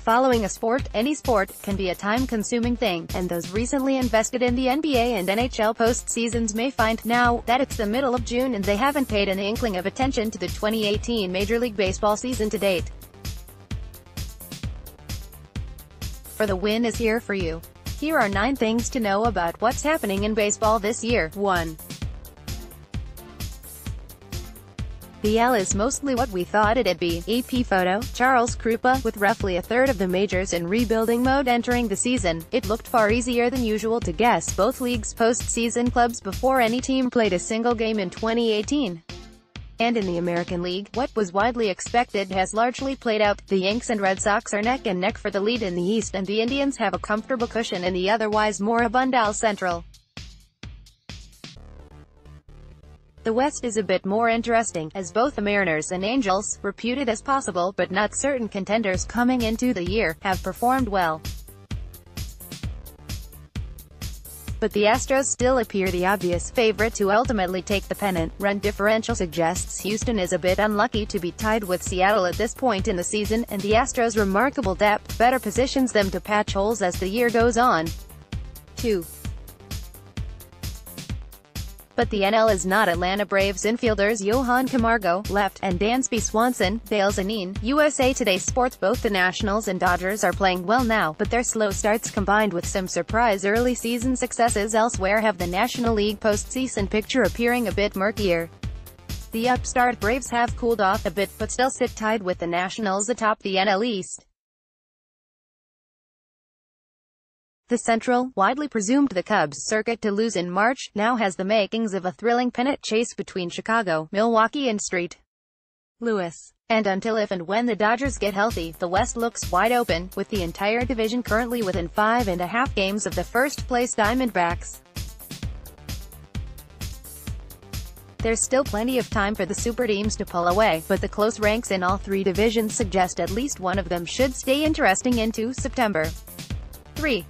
Following a sport, any sport, can be a time-consuming thing, and those recently invested in the NBA and NHL postseasons may find, now, that it's the middle of June and they haven't paid an inkling of attention to the 2018 Major League Baseball season to date. For the win is here for you. Here are 9 things to know about what's happening in baseball this year. 1. The L is mostly what we thought it'd be. AP photo, Charles Krupa. With roughly a third of the majors in rebuilding mode entering the season, it looked far easier than usual to guess both leagues' postseason clubs before any team played a single game in 2018. And in the American League, what was widely expected has largely played out. The Yanks and Red Sox are neck and neck for the lead in the East, and the Indians have a comfortable cushion in the otherwise moribund AL Central. The West is a bit more interesting, as both the Mariners and Angels, reputed as possible but not certain contenders coming into the year, have performed well. But the Astros still appear the obvious favorite to ultimately take the pennant. Run differential suggests Houston is a bit unlucky to be tied with Seattle at this point in the season, and the Astros' remarkable depth better positions them to patch holes as the year goes on. 2. But the NL is not. Atlanta Braves infielders Johan Camargo, left, and Dansby Swanson, Dale Zanine. USA Today Sports. Both the Nationals and Dodgers are playing well now, but their slow starts combined with some surprise early season successes elsewhere have the National League postseason picture appearing a bit murkier. The upstart Braves have cooled off a bit but still sit tied with the Nationals atop the NL East. The Central, widely presumed the Cubs' circuit to lose in March, now has the makings of a thrilling pennant chase between Chicago, Milwaukee and St. Louis. And until if and when the Dodgers get healthy, the West looks wide open, with the entire division currently within 5.5 games of the first-place Diamondbacks. There's still plenty of time for the super teams to pull away, but the close ranks in all 3 divisions suggest at least one of them should stay interesting into September. 3.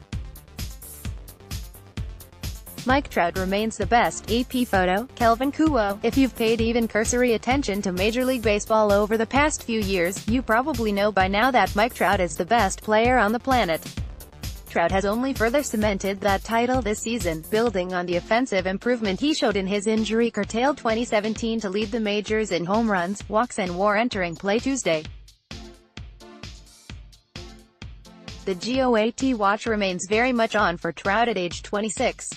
Mike Trout remains the best. AP photo, Kelvin Kuo. If you've paid even cursory attention to Major League Baseball over the past few years, you probably know by now that Mike Trout is the best player on the planet. Trout has only further cemented that title this season, building on the offensive improvement he showed in his injury-curtailed 2017 to lead the majors in home runs, walks and WAR entering play Tuesday. The GOAT watch remains very much on for Trout at age 26.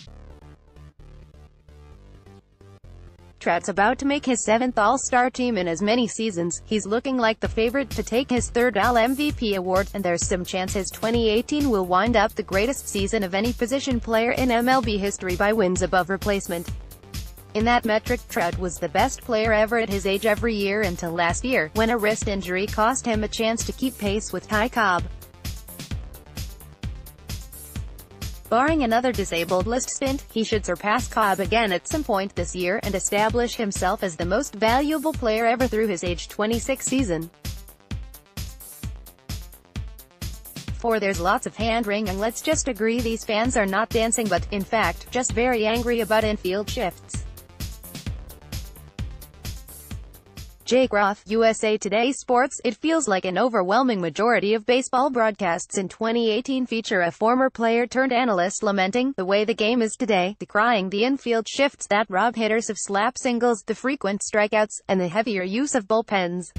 Trout's about to make his 7th All-Star team in as many seasons. He's looking like the favorite to take his 3rd AL MVP award, and there's some chance his 2018 will wind up the greatest season of any position player in MLB history by wins above replacement. In that metric, Trout was the best player ever at his age every year until last year, when a wrist injury cost him a chance to keep pace with Ty Cobb. Barring another disabled list stint, he should surpass Cobb again at some point this year and establish himself as the most valuable player ever through his age 26 season. 4. There's lots of hand-wringing. Let's just agree these fans are not dancing but, in fact, just very angry about infield shifts. Jake Roth, USA Today Sports. It feels like an overwhelming majority of baseball broadcasts in 2018 feature a former player-turned-analyst lamenting the way the game is today, decrying the infield shifts that rob hitters of slap singles, the frequent strikeouts, and the heavier use of bullpens.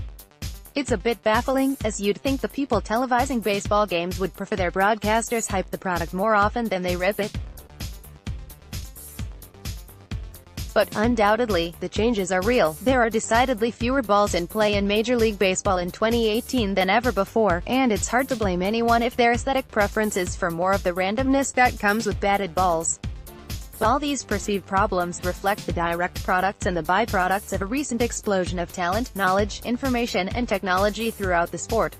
It's a bit baffling, as you'd think the people televising baseball games would prefer their broadcasters hype the product more often than they rip it. But, undoubtedly, the changes are real. There are decidedly fewer balls in play in Major League Baseball in 2018 than ever before, and it's hard to blame anyone if their aesthetic preference is for more of the randomness that comes with batted balls. All these perceived problems reflect the direct products and the byproducts of a recent explosion of talent, knowledge, information, and technology throughout the sport.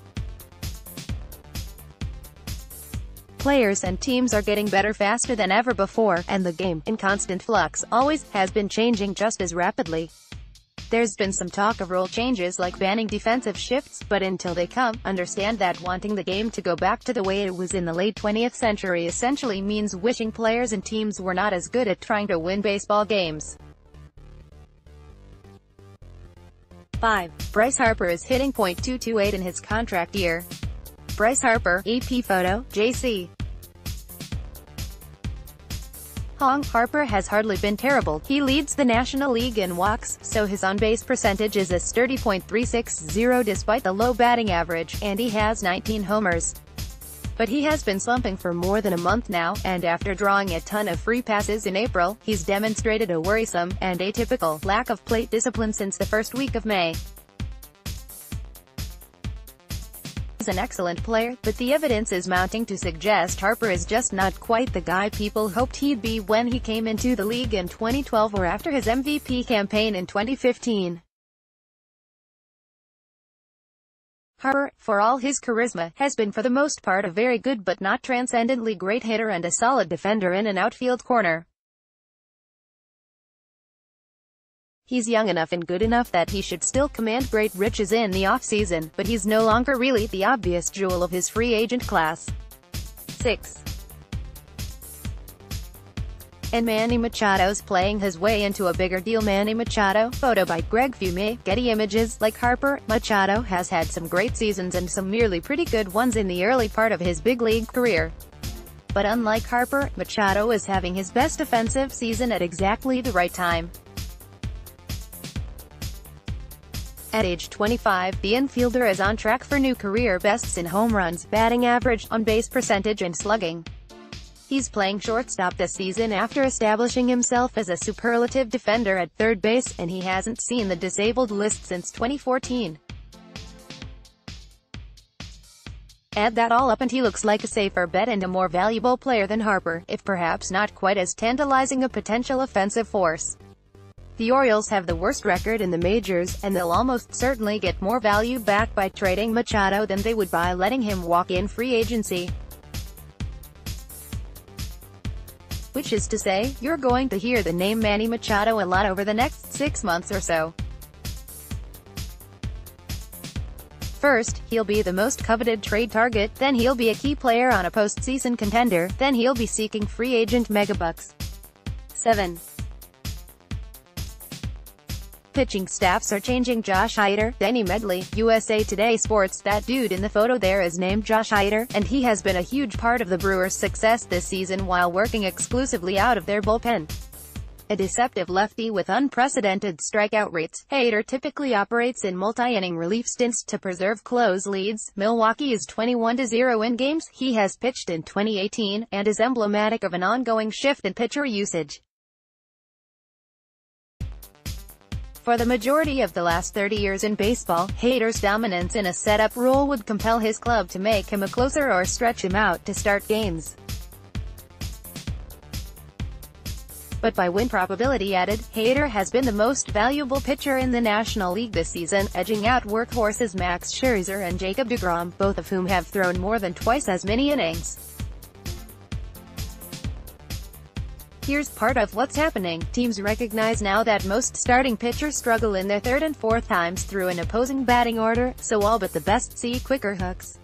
Players and teams are getting better faster than ever before, and the game, in constant flux, always has been changing just as rapidly. There's been some talk of rule changes like banning defensive shifts, but until they come, understand that wanting the game to go back to the way it was in the late 20th century essentially means wishing players and teams were not as good at trying to win baseball games. 5. Bryce Harper is hitting .228 in his contract year. Bryce Harper, AP photo, JC. Harper has hardly been terrible. He leads the National League in walks, so his on-base percentage is a sturdy .360 despite the low batting average, and he has 19 homers. But he has been slumping for more than a month now, and after drawing a ton of free passes in April, he's demonstrated a worrisome, and atypical, lack of plate discipline since the first week of May. He's an excellent player, but the evidence is mounting to suggest Harper is just not quite the guy people hoped he'd be when he came into the league in 2012 or after his MVP campaign in 2015. Harper, for all his charisma, has been for the most part a very good but not transcendently great hitter and a solid defender in an outfield corner. He's young enough and good enough that he should still command great riches in the off-season, but he's no longer really the obvious jewel of his free agent class. 6. And Manny Machado's playing his way into a bigger deal. Manny Machado, photo by Greg Fume, Getty Images. Like Harper, Machado has had some great seasons and some merely pretty good ones in the early part of his big league career. But unlike Harper, Machado is having his best offensive season at exactly the right time. At age 25, the infielder is on track for new career bests in home runs, batting average, on-base percentage and slugging. He's playing shortstop this season after establishing himself as a superlative defender at third base, and he hasn't seen the disabled list since 2014. Add that all up and he looks like a safer bet and a more valuable player than Harper, if perhaps not quite as tantalizing a potential offensive force. The Orioles have the worst record in the majors, and they'll almost certainly get more value back by trading Machado than they would by letting him walk in free agency. Which is to say, you're going to hear the name Manny Machado a lot over the next 6 months or so. First, he'll be the most coveted trade target, then he'll be a key player on a postseason contender, then he'll be seeking free agent megabucks. 7. Pitching staffs are changing. Josh Hader, Denny Medley, USA Today Sports. That dude in the photo there is named Josh Hader, and he has been a huge part of the Brewers' success this season while working exclusively out of their bullpen. A deceptive lefty with unprecedented strikeout rates, Hader typically operates in multi-inning relief stints to preserve close leads. Milwaukee is 21-0 in games he has pitched in 2018, and is emblematic of an ongoing shift in pitcher usage. For the majority of the last 30 years in baseball, Hader's dominance in a setup role would compel his club to make him a closer or stretch him out to start games. But by win probability added, Hader has been the most valuable pitcher in the National League this season, edging out workhorses Max Scherzer and Jacob deGrom, both of whom have thrown more than twice as many innings. Here's part of what's happening. Teams recognize now that most starting pitchers struggle in their third and fourth times through an opposing batting order, so all but the best see quicker hooks.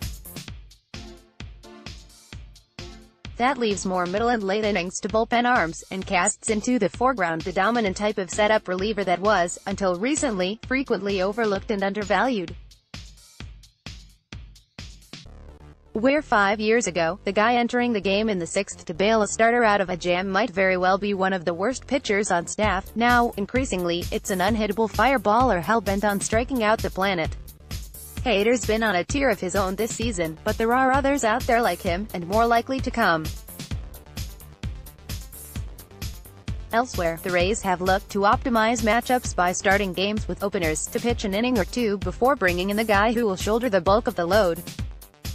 That leaves more middle and late innings to bullpen arms, and casts into the foreground the dominant type of setup reliever that was, until recently, frequently overlooked and undervalued. Where 5 years ago, the guy entering the game in the sixth to bail a starter out of a jam might very well be one of the worst pitchers on staff, now, increasingly, it's an unhittable fireballer hell-bent on striking out the planet. Hader's been on a tier of his own this season, but there are others out there like him, and more likely to come. Elsewhere, the Rays have looked to optimize matchups by starting games with openers, to pitch an inning or two before bringing in the guy who will shoulder the bulk of the load.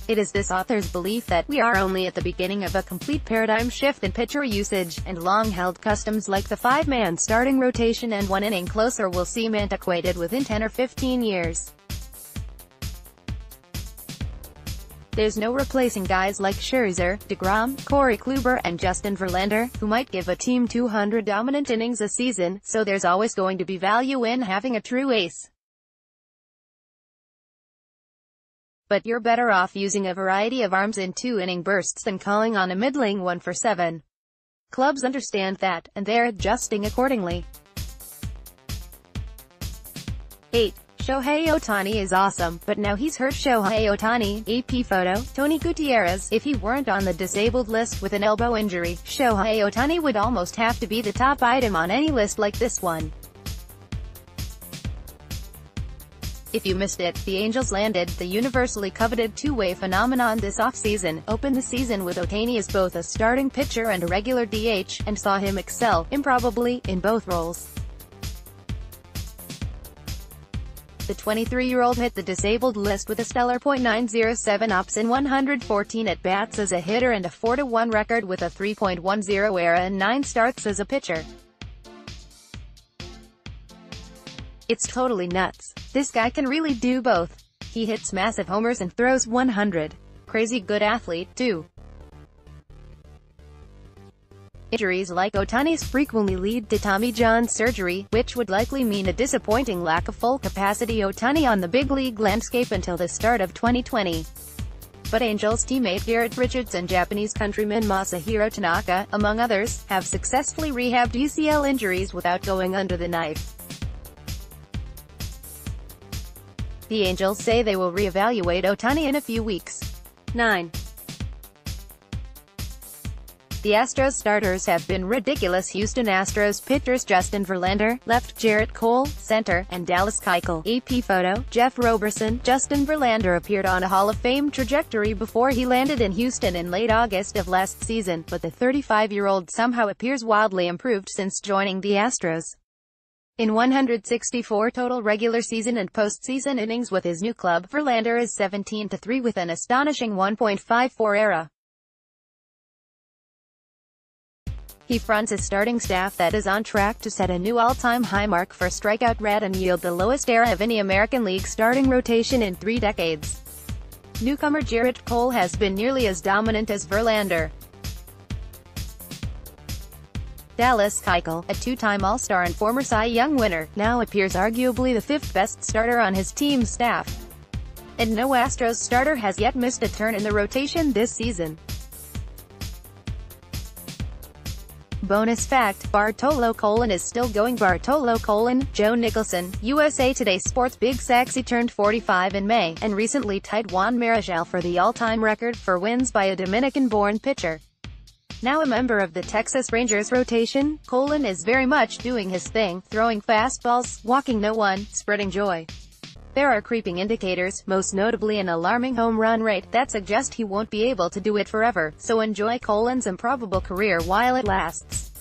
It is this author's belief that we are only at the beginning of a complete paradigm shift in pitcher usage, and long-held customs like the five-man starting rotation and one inning closer will seem antiquated within 10 or 15 years. There's no replacing guys like Scherzer, deGrom, Corey Kluber, and Justin Verlander, who might give a team 200 dominant innings a season, so there's always going to be value in having a true ace. But you're better off using a variety of arms in 2-inning bursts than calling on a middling one for 7. Clubs understand that, and they're adjusting accordingly. 8. Shohei Ohtani is awesome, but now he's hurt. Shohei Ohtani, AP photo, Tony Gutierrez. If he weren't on the disabled list with an elbow injury, Shohei Ohtani would almost have to be the top item on any list like this one. If you missed it, the Angels landed the universally coveted two-way phenomenon this offseason, opened the season with Ohtani as both a starting pitcher and a regular DH, and saw him excel, improbably, in both roles. The 23-year-old hit the disabled list with a stellar .907 ops in 114 at-bats as a hitter and a 4-1 record with a 3.10 ERA and 9 starts as a pitcher. It's totally nuts. This guy can really do both. He hits massive homers and throws 100. Crazy good athlete, too. Injuries like Ohtani's frequently lead to Tommy John surgery, which would likely mean a disappointing lack of full-capacity Ohtani on the big league landscape until the start of 2020. But Angels teammate Garrett Richards and Japanese countryman Masahiro Tanaka, among others, have successfully rehabbed UCL injuries without going under the knife. The Angels say they will re-evaluate Ohtani in a few weeks. 9. The Astros starters have been ridiculous. Houston Astros pitchers Justin Verlander, left; Jarrett Cole, center; and Dallas Keuchel, AP photo, Jeff Roberson. Justin Verlander appeared on a Hall of Fame trajectory before he landed in Houston in late August of last season, but the 35-year-old somehow appears wildly improved since joining the Astros. In 164 total regular season and postseason innings with his new club, Verlander is 17-3 with an astonishing 1.54 ERA. He fronts a starting staff that is on track to set a new all-time high mark for strikeout rate and yield the lowest ERA of any American League starting rotation in 3 decades. Newcomer Jarrett Cole has been nearly as dominant as Verlander. Dallas Keuchel, a 2-time All-Star and former Cy Young winner, now appears arguably the 5th best starter on his team's staff. And no Astros starter has yet missed a turn in the rotation this season. Bonus fact, Bartolo Colon is still going. Bartolo Colon, Joe Nicholson, USA Today Sports Big Sexy turned 45 in May, and recently tied Juan Marichal for the all-time record for wins by a Dominican-born pitcher. Now a member of the Texas Rangers rotation, Colon is very much doing his thing, throwing fastballs, walking no one, spreading joy. There are creeping indicators, most notably an alarming home run rate, that suggest he won't be able to do it forever, so enjoy Colon's improbable career while it lasts.